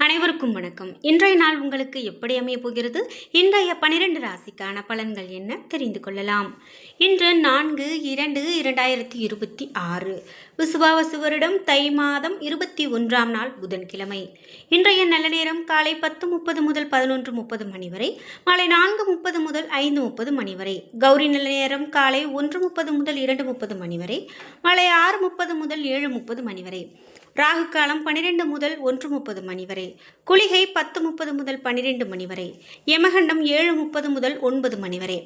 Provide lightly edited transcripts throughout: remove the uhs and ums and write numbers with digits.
அனைவருக்கும் வணக்கம். இன்றைய நாள் உங்களுக்கு எப்படி அமைய போகிறது? இன்றைய 12 ராசிக்கான பலன்கள் என்ன தெரிந்து கொள்ளலாம். இன்று 4/2/2026 விசுவாவசு வருடம் தை மாதம் 21ஆம் நாள் புதன்கிழமை. இன்றைய நல்ல நேரம் காலை 10:30 முதல் 11:30 மணி வரை, மாலை 4:30 முதல் 5:30 மணி வரை. கௌரி நல்ல நேரம் காலை 1:30 முதல் 2:30 மணி வரை, மாலை 6:30 முதல் 7:30 மணி வரை. ராகு காலம் 12 முதல் 1:30 மணி வரை. குளிகை 10:30 முதல் 12 மணி வரை. யமகண்டம் 7:30 முதல் 9 மணி வரை.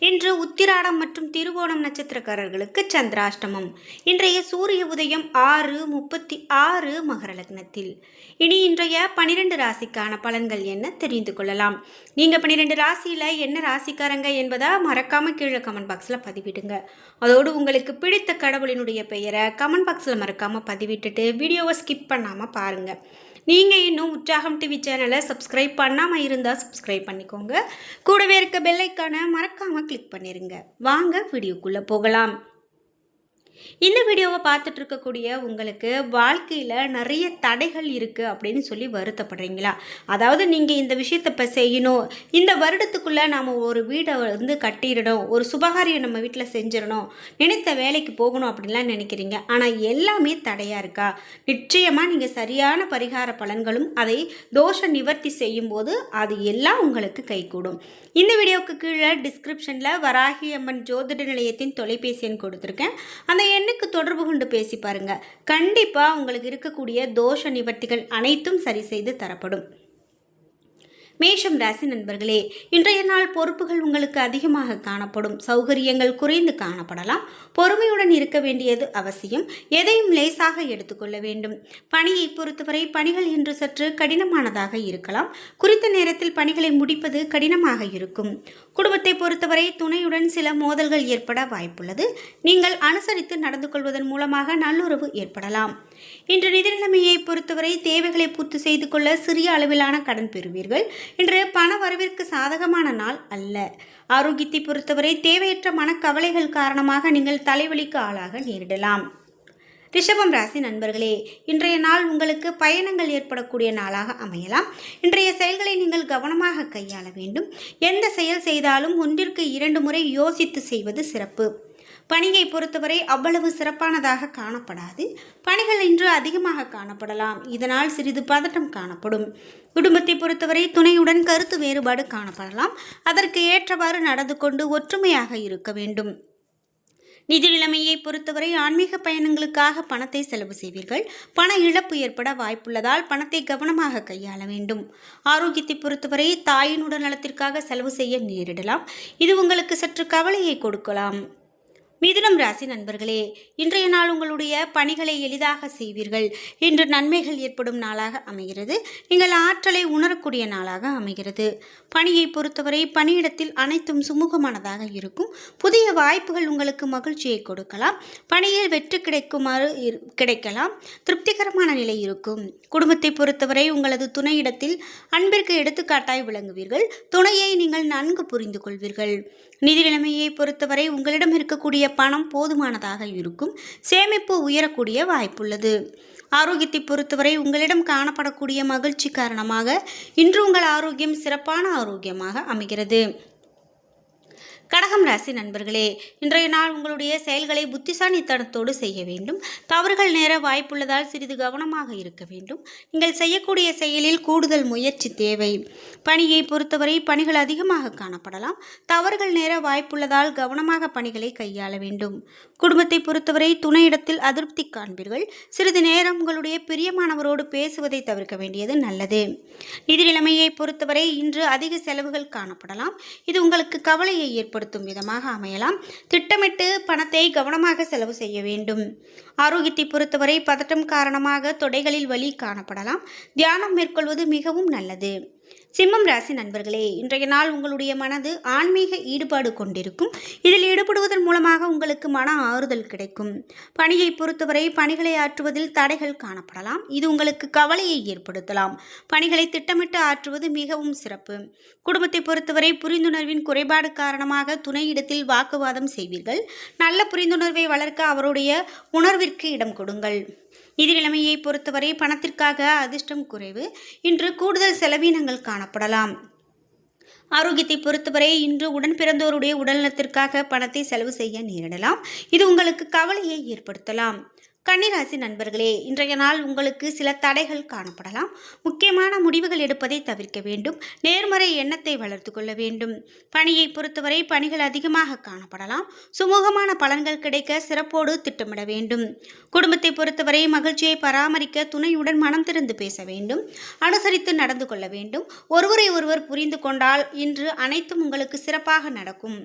இன்று உத்திராடம் மற்றும் திருவோணம் நட்சத்திரக்காரர்களுக்கு சந்திராஷ்டமம். இன்றைய சூரிய உதயம் 6:36 மகர லக்னத்தில். இனி இன்றைய 12 ராசிக்கான பலன்கள் என்ன தெரிந்து கொள்ளலாம். நீங்க 12 ராசியில என்ன ராசிக்காரங்க என்பதை மறக்காம கீழே கமெண்ட் பாக்ஸ்ல பதிவிடுங்க. அதோடு உங்களுக்கு பிடித்த கடவுளினுடைய பெயரை கமெண்ட் பாக்ஸ்ல மறக்காம பதிவிட்டுட்டு வீடியோவை ஸ்கிப் பண்ணாமல் பாருங்கள். நீங்கள் இன்னும் உற்சாகம் டிவி சேனலை சப்ஸ்கிரைப் பண்ணாமல் இருந்தால் சப்ஸ்கிரைப் பண்ணிக்கோங்க. கூடவே இருக்க பெல் ஐக்கானை மறக்காமல் கிளிக் பண்ணிடுங்க. வாங்க வீடியோக்குள்ளே போகலாம். இந்த வீடியோவை பார்த்துட்டு இருக்கக்கூடிய உங்களுக்கு வாழ்க்கையில் நிறைய தடைகள் இருக்குது அப்படின்னு சொல்லி வருத்தப்படுறீங்களா? அதாவது நீங்கள் இந்த விஷயத்தை இப்போ செய்யணும், இந்த வருடத்துக்குள்ளே நாம் ஒரு வீடை கட்டிடணும், ஒரு சுபகாரியம் நம்ம வீட்டில் செஞ்சிடணும், நினைத்த வேலைக்கு போகணும் அப்படின்லாம் நினைக்கிறீங்க. ஆனால் எல்லாமே தடையாக இருக்கா? நிச்சயமாக நீங்கள் சரியான பரிகார பலன்களும் அதை தோஷ நிவர்த்தி செய்யும்போது அது எல்லாம் உங்களுக்கு கைகூடும். இந்த வீடியோவுக்கு கீழே டிஸ்கிரிப்ஷனில் வராகி அம்மன் ஜோதிட நிலையத்தின் தொலைபேசி எண் கொடுத்துருக்கேன். அந்த எண்ணுக்கு தொடர்பு கொண்டு பேசி பாருங்க. கண்டிப்பாக உங்களுக்கு இருக்கக்கூடிய தோஷ நிவர்த்திகள் அனைத்தும் சரி செய்து தரப்படும். மேஷம் ராசி நண்பர்களே, இன்றைய நாள் பொறுப்புகள் உங்களுக்கு அதிகமாக காணப்படும். சௌகரியங்கள் குறைந்து காணப்படலாம். பொறுமையுடன் இருக்க வேண்டியது அவசியம். எதையும் லேசாக எடுத்துக்கொள்ள வேண்டும். பணியை பொறுத்தவரை பணிகள் இன்று சற்று கடினமானதாக இருக்கலாம். குறித்த நேரத்தில் பணிகளை முடிப்பது கடினமாக இருக்கும். குடும்பத்தை பொறுத்தவரை துணையுடன் சில மோதல்கள் ஏற்பட வாய்ப்புள்ளது. நீங்கள் அனுசரித்து நடந்து கொள்வதன் மூலமாக நல்லுறவு ஏற்படலாம். இன்று நிதி நிலைமையை பொறுத்தவரை தேவைகளை பூர்த்தி செய்து கொள்ள சிறிய அளவிலான கடன் பெறுவீர்கள். இன்று பண வரவிற்கு சாதகமான நாள் அல்ல. ஆரோக்கியத்தை பொறுத்தவரை தேவையற்ற மனக்கவலைகள் காரணமாக நீங்கள் தலைவலிக்கு ஆளாக நேரிடலாம். ரிஷபம் ராசி நண்பர்களே, இன்றைய நாள் உங்களுக்கு பயணங்கள் ஏற்படக்கூடிய நாளாக அமையலாம். இன்றைய செயல்களை நீங்கள் கவனமாக கையாள வேண்டும். எந்த செயல் செய்தாலும் ஒன்றிற்கு 2 முறை யோசித்து செய்வது சிறப்பு. பணியை பொறுத்தவரை அவ்வளவு சிறப்பானதாக காணப்படாது. பணிகள் இன்று அதிகமாக காணப்படலாம். இதனால் சிறிது பதட்டம் காணப்படும். குடும்பத்தை பொறுத்தவரை துணையுடன் கருத்து வேறுபாடு காணப்படலாம். அதற்கு ஏற்றவாறு நடந்து கொண்டு ஒற்றுமையாக இருக்க வேண்டும். நிதி நிலைமையை பொறுத்தவரை ஆன்மீக பயணங்களுக்காக பணத்தை செலவு செய்வீர்கள். பண இழப்பு ஏற்பட வாய்ப்புள்ளதால் பணத்தை கவனமாக கையாள வேண்டும். ஆரோக்கியத்தை பொறுத்தவரை தாயின் உடல் நலத்திற்காக செலவு செய்ய நேரிடலாம். இது உங்களுக்கு சற்று கவலையை கொடுக்கலாம். மிதுனம் ராசி நண்பர்களே, இன்றைய நாள் உங்களுடைய பணிகளை எளிதாக செய்வீர்கள். இன்று நன்மைகள் ஏற்படும் நாளாக அமைகிறது. நீங்கள் ஆற்றலை உணரக்கூடிய நாளாக அமைகிறது. பணியை பொறுத்தவரை பணியிடத்தில் அனைத்தும் சுமூகமானதாக இருக்கும். புதிய வாய்ப்புகள் உங்களுக்கு மகிழ்ச்சியை கொடுக்கலாம். பணியில் வெற்றி கிடைக்கலாம். திருப்திகரமான நிலை இருக்கும். குடும்பத்தை பொறுத்தவரை உங்களது துணையிடத்தில் அன்பிற்கு எடுத்துக்காட்டாய் விளங்குவீர்கள். துணையை நீங்கள் நன்கு புரிந்து கொள்வீர்கள். நிதி நிலைமையை பொறுத்தவரை உங்களிடம் இருக்கக்கூடிய பணம் போதுமானதாக இருக்கும். சேமிப்பு உயரக்கூடிய வாய்ப்புள்ளது. ஆரோக்கியத்தை பொறுத்தவரை உங்களிடம் காணப்படக்கூடிய மகிழ்ச்சி காரணமாக இன்று உங்கள் ஆரோக்கியம் சிறப்பான ஆரோக்கியமாக அமைகிறது. கடகம் ராசி நண்பர்களே, இன்றைய நாள் உங்களுடைய செயல்களை புத்திசாலித்தனத்தோடு செய்ய வேண்டும். தவறுகள் நேர வாய்ப்புள்ளதால் சிறிது கவனமாக இருக்க வேண்டும். நீங்கள் செய்யக்கூடிய செயலில் கூடுதல் முயற்சி தேவை. பணியை பொறுத்தவரை பணிகள் அதிகமாக காணப்படலாம். தவறுகள் நேர வாய்ப்புள்ளதால் கவனமாக பணிகளை கையாள வேண்டும். குடும்பத்தை பொறுத்தவரை துணையிடத்தில் அதிருப்தி காண்பீர்கள். சிறிது நேரம் உங்களுடைய பிரியமானவரோடு பேசுவதை தவிர்க்க வேண்டியது நல்லது. நிதி நிலைமையை பொறுத்தவரை இன்று அதிக செலவுகள் காணப்படலாம். இது உங்களுக்கு கவலையை ஏற்படுத்தும் விதமாக அமையலாம். திட்டமிட்டு பணத்தை கவனமாக செலவு செய்ய வேண்டும். ஆரோக்கியத்தை பொறுத்தவரை பதட்டம் காரணமாக தொடைகளில் வலி காணப்படலாம். தியானம் மேற்கொள்வது மிகவும் நல்லது. சிம்மம் ராசி நண்பர்களே, இன்றைய நாள் உங்களுடைய மனது ஆன்மீக ஈடுபாடு கொண்டிருக்கும். இதில் ஈடுபடுவதன் மூலமாக உங்களுக்கு மன ஆறுதல் கிடைக்கும். பணியை பொறுத்தவரை பணிகளை ஆற்றுவதில் தடைகள் காணப்படலாம். இது உங்களுக்கு கவலையை ஏற்படுத்தலாம். பணிகளை திட்டமிட்டு ஆற்றுவது மிகவும் சிறப்பு. குடும்பத்தை பொறுத்தவரை புரிந்துணர்வின் குறைபாடு காரணமாக துணையிடத்தில் வாக்குவாதம் செய்வீர்கள். நல்ல புரிந்துணர்வை வளர்க்க அவருடைய உணர்விற்கு இடம் கொடுங்கள். நிதி நிலைமையை பொறுத்தவரை பணத்திற்காக அதிர்ஷ்டம் குறைவு. இன்று கூடுதல் செலவினங்கள் காணப்படலாம். ஆரோக்கியத்தை பொறுத்தவரை இன்று உடன் பிறந்தோருடைய உடல்நலத்திற்காக பணத்தை செலவு செய்ய நேரிடலாம். இது உங்களுக்கு கவலையை ஏற்படுத்தலாம். கன்னிராசி நண்பர்களே, இன்றைய நாள் உங்களுக்கு சில தடைகள் காணப்படலாம். முக்கியமான முடிவுகள் எடுப்பதை தவிர்க்க வேண்டும். நேர்மறை எண்ணத்தை வளர்த்து கொள்ள வேண்டும். பணியை பொறுத்தவரை பணிகள் அதிகமாக காணப்படலாம். சுமூகமான பலன்கள் கிடைக்க சிறப்போடு திட்டமிட வேண்டும். குடும்பத்தை பொறுத்தவரை மகிழ்ச்சியை பராமரிக்க துணையுடன் மனம் திறந்து பேச வேண்டும். அனுசரித்து நடந்து கொள்ள வேண்டும். ஒருவரை ஒருவர் புரிந்து கொண்டால் இன்று அனைத்தும் உங்களுக்கு சிறப்பாக நடக்கும்.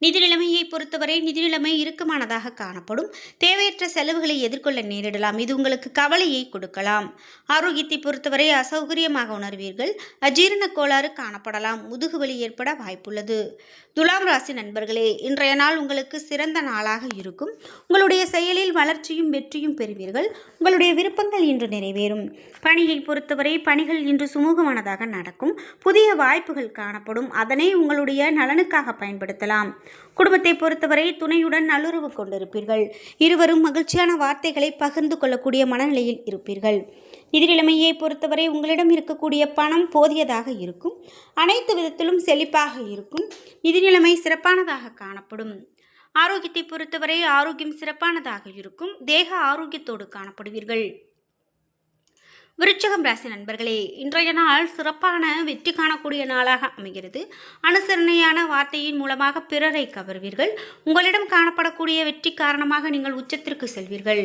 நிதி நிலைமையை பொறுத்தவரை நிதி நிலைமை இறுக்கமானதாக காணப்படும். தேவையற்ற செலவுகளை எதிர்கொள்ள நேரிடலாம். இது உங்களுக்கு கவலையை கொடுக்கலாம். ஆரோக்கியத்தை பொறுத்தவரை அசௌகரியமாக உணர்வீர்கள். அஜீரண கோளாறு காணப்படலாம். முதுகுவலி ஏற்பட வாய்ப்புள்ளது. துலாம் ராசி நண்பர்களே, இன்றைய நாள் உங்களுக்கு சிறந்த நாளாக இருக்கும். உங்களுடைய செயலில் வளர்ச்சியும் வெற்றியும் பெறுவீர்கள். உங்களுடைய விருப்பங்கள் இன்று நிறைவேறும். பணியை பொறுத்தவரை பணிகள் இன்று சுமூகமானதாக நடக்கும். புதிய வாய்ப்புகள் காணப்படும். அதனை உங்களுடைய நலனுக்காக பயன்படுத்தலாம். குடும்பத்தை பொறுத்தவரை துணையுடன் நல்லுறவு கொண்டிருப்பீர்கள். இருவரும் மகிழ்ச்சியான வார்த்தைகளை பகிர்ந்து கொள்ளக்கூடிய மனநிலையில் இருப்பீர்கள். நிதி நிலைமையை பொறுத்தவரை உங்களிடம் இருக்கக்கூடிய பணம் போதியதாக இருக்கும். அனைத்து விதத்திலும் செழிப்பாக இருக்கும். நிதி நிலைமை சிறப்பானதாக காணப்படும். ஆரோக்கியத்தை பொறுத்தவரை ஆரோக்கியம் சிறப்பானதாக இருக்கும். தேக ஆரோக்கியத்தோடு காணப்படுவீர்கள். விருச்சிகம் ராசி நண்பர்களே, இன்றைய நாள் சிறப்பான வெற்றி காணக்கூடிய நாளாக அமைகிறது. அனுசரணையான வார்த்தையின் மூலமாக பிறரை கவர்வீர்கள். உங்களிடம் காணப்படக்கூடிய வெற்றி காரணமாக நீங்கள் உச்சத்திற்கு செல்வீர்கள்.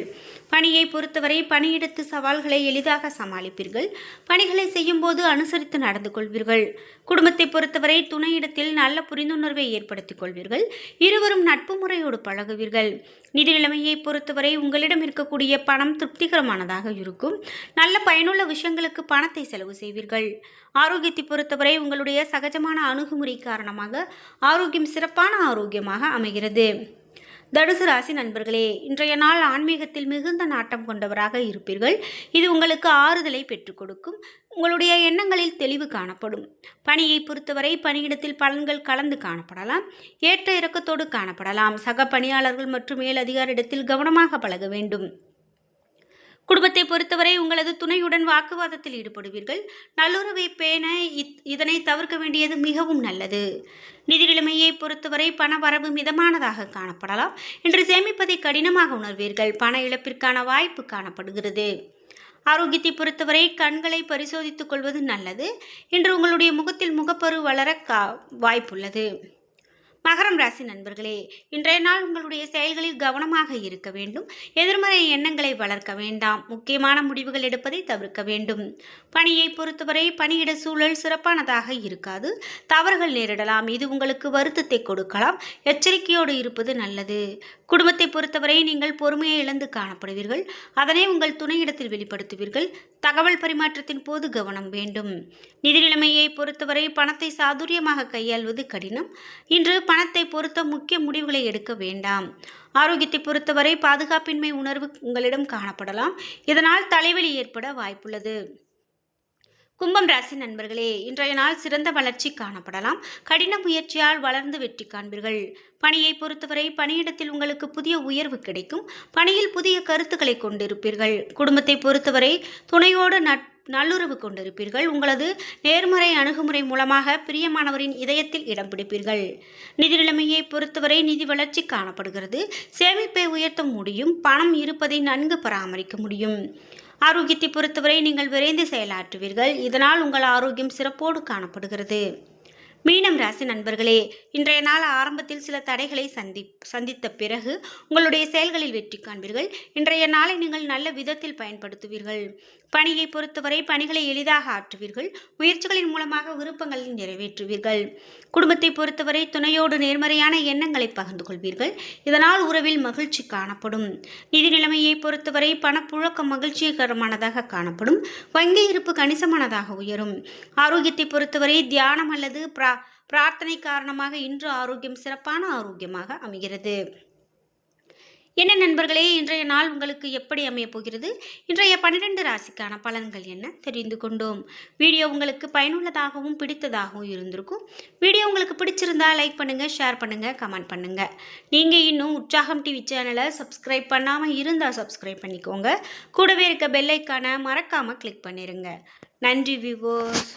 பணியை பொறுத்தவரை பணியிடத்து சவால்களை எளிதாக சமாளிப்பீர்கள். பணிகளை செய்யும் போது அனுசரித்து நடந்து கொள்வீர்கள். குடும்பத்தை பொறுத்தவரை துணையிடத்தில் நல்ல புரிந்துணர்வை ஏற்படுத்திக் கொள்வீர்கள். இருவரும் நட்பு முறையோடு பழகுவீர்கள். நிதி நிலைமையை பொறுத்தவரை உங்களிடம் இருக்கக்கூடிய பணம் திருப்திகரமானதாக இருக்கும். நல்ல பயனுள்ள விஷயங்களுக்கு பணத்தை செலவு செய்வீர்கள். ஆரோக்கியத்தை பொறுத்தவரை உங்களுடைய சகஜமான அணுகுமுறை காரணமாக ஆரோக்கியம் சிறப்பான ஆரோக்கியமாக அமைகிறது. தனுசு ராசி நண்பர்களே, இன்றைய நாள் ஆன்மீகத்தில் மிகுந்த நாட்டம் கொண்டவராக இருப்பீர்கள். இது உங்களுக்கு ஆறுதலை பெற்றுக் கொடுக்கும். உங்களுடைய எண்ணங்களில் தெளிவு காணப்படும். பணியை பொறுத்தவரை பணியிடத்தில் பலன்கள் கலந்து காணப்படலாம். ஏற்ற இறக்கத்தோடு காணப்படலாம். சக பணியாளர்கள் மற்றும் மேலதிகாரிடத்தில் கவனமாக பழக வேண்டும். குடும்பத்தை பொறுத்தவரை உங்களது துணையுடன் வாக்குவாதத்தில் ஈடுபடுவீர்கள். நல்லுறவை பேண இதனை தவிர்க்க வேண்டியது மிகவும் நல்லது. நிதி நிலைமையை பொறுத்தவரை பண வரவு மிதமானதாக காணப்படலாம். இன்று சேமிப்பதை கடினமாக உணர்வீர்கள். பண இழப்பிற்கான வாய்ப்பு காணப்படுகிறது. ஆரோக்கியத்தை பொறுத்தவரை கண்களை பரிசோதித்துக் கொள்வது நல்லது. இன்று உங்களுடைய முகத்தில் முகப்பரு வளர வாய்ப்புள்ளது. மகரம் ராசி நண்பர்களே, இன்றைய நாள் உங்களுடைய செயல்களில் கவனமாக இருக்க வேண்டும். எதிர்மறை எண்ணங்களை வளர்க்க வேண்டாம். முக்கியமான முடிவுகள் எடுப்பதை தவிர்க்க வேண்டும். பணியை பொறுத்தவரை பணியிட சூழல் சிறப்பானதாக இருக்காது. தவறுகள் நேரிடலாம். இது உங்களுக்கு வருத்தத்தை கொடுக்கலாம். எச்சரிக்கையோடு இருப்பது நல்லது. குடும்பத்தை பொறுத்தவரை நீங்கள் பொறுமையை இழந்து காணப்படுவீர்கள். அதனை உங்கள் துணையிடத்தில் வெளிப்படுத்துவீர்கள். தகவல் பரிமாற்றத்தின் போது கவனம் வேண்டும். நிதி நிலைமையை பொறுத்தவரை பணத்தை சாதுரியமாக கையாள்வது கடினம். இன்று பணத்தை பொறுத்த முக்கிய முடிவுகளை எடுக்க வேண்டாம். ஆரோக்கியத்தை பொறுத்தவரை பாதுகாப்பின்மை உணர்வு உங்களிடம் காணப்படலாம். இதனால் தலைவலி ஏற்பட வாய்ப்புள்ளது. கும்பம் ராசி நண்பர்களே, இன்றைய நாள் சிறந்த வளர்ச்சி காணப்படலாம். கடின முயற்சியால் வளர்ந்து வெற்றி காண்பீர்கள். பணியை பொறுத்தவரை பணியிடத்தில் உங்களுக்கு புதிய உயர்வு கிடைக்கும். பணியில் புதிய கருத்துக்களை கொண்டிருப்பீர்கள். குடும்பத்தை பொறுத்தவரை துணையோடு நல்லுறவு கொண்டிருப்பீர்கள். உங்களது நேர்மறை அணுகுமுறை மூலமாக பிரியமானவரின் இதயத்தில் இடம் பிடிப்பீர்கள். நிதி நிலைமையை பொறுத்தவரை நிதி வளர்ச்சி காணப்படுகிறது. சேமிப்பை உயர்த்த முடியும். பணம் இருப்பதை நன்கு பராமரிக்க முடியும். ஆரோக்கியத்தை பொறுத்தவரை நீங்கள் விரைந்து செயலாற்றுவீர்கள். இதனால் உங்கள் ஆரோக்கியம் சிறப்போடு காணப்படுகிறது. மீனம் ராசி நண்பர்களே, இன்றைய நாள் ஆரம்பத்தில் சில தடைகளை சந்தித்த பிறகு உங்களுடைய செயல்களில் வெற்றி காண்பீர்கள். இன்றைய நாளை நீங்கள் நல்ல விதத்தில் பயன்படுத்துவீர்கள். பணியை பொறுத்தவரை பணிகளை எளிதாக ஆற்றுவீர்கள். முயற்சிகளின் மூலமாக விருப்பங்களை நிறைவேற்றுவீர்கள். குடும்பத்தை பொறுத்தவரை துணையோடு நேர்மறையான எண்ணங்களை பகிர்ந்து கொள்வீர்கள். இதனால் உறவில் மகிழ்ச்சி காணப்படும். நிதி நிலைமையை பொறுத்தவரை பணப்புழக்கம் மகிழ்ச்சிகரமானதாக காணப்படும். வங்கி இருப்பு கணிசமானதாக உயரும். ஆரோக்கியத்தை பொறுத்தவரை தியானம் அல்லது பிரார்த்தனை காரணமாக இன்று ஆரோக்கியம் சிறப்பான ஆரோக்கியமாக அமைகிறது. என்ன நண்பர்களே, இன்றைய நாள் உங்களுக்கு எப்படி அமையப் போகிறது? இன்றைய 12 ராசிக்கான பலன்கள் என்ன தெரிந்து கொண்டோம். வீடியோ உங்களுக்கு பயனுள்ளதாகவும் பிடித்ததாகவும் இருந்திருக்கும். வீடியோ உங்களுக்கு பிடிச்சிருந்தா லைக் பண்ணுங்க, ஷேர் பண்ணுங்க, கமெண்ட் பண்ணுங்க. நீங்க இன்னும் உற்சாகம் டிவி சேனலை சப்ஸ்கிரைப் பண்ணாம இருந்தா சப்ஸ்கிரைப் பண்ணிக்கோங்க. கூடவே இருக்க பெல் ஐக்கானை மறக்காம கிளிக் பண்ணிருங்க. நன்றி வியூவர்ஸ்.